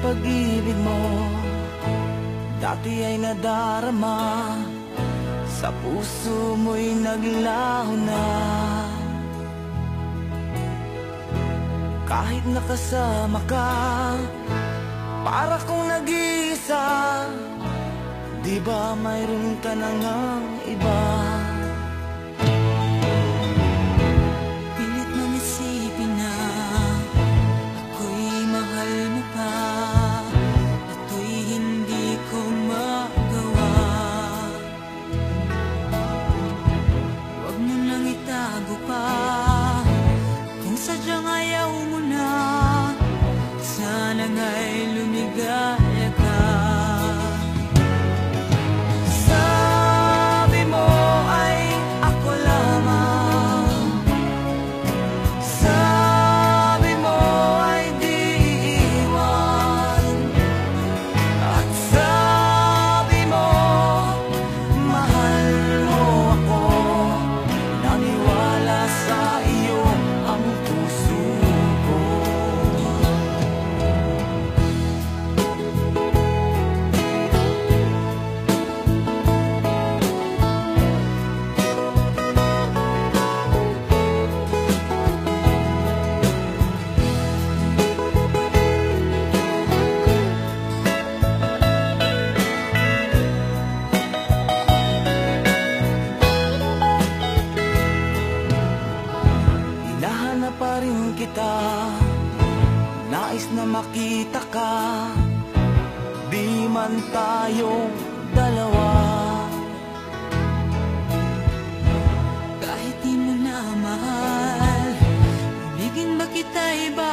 pag-ibig mo dati ay nadarama, sa puso mo'y naglaho na. Kahit nakasama ka, para kong nag-iisa. Di ba mayroon ka na ngang iba? Pilit mong isipin na ako'y mahal mo pa. Ito'y hindi ko magawa. Huwag mo nang itago pa kung sadyang ayaw mo na. Sana nga'y lumigaya ka. Sabi mo ay ako lamang, sabi mo ay di iiwan, at sabi mo mahal mo ako. Naniwala sa iyo ang puso ko. Hinahanap pa rin kita, nais na makita ka, di man tayong dalawa. Kahit di mo na mahal, ibigin ba kita iba?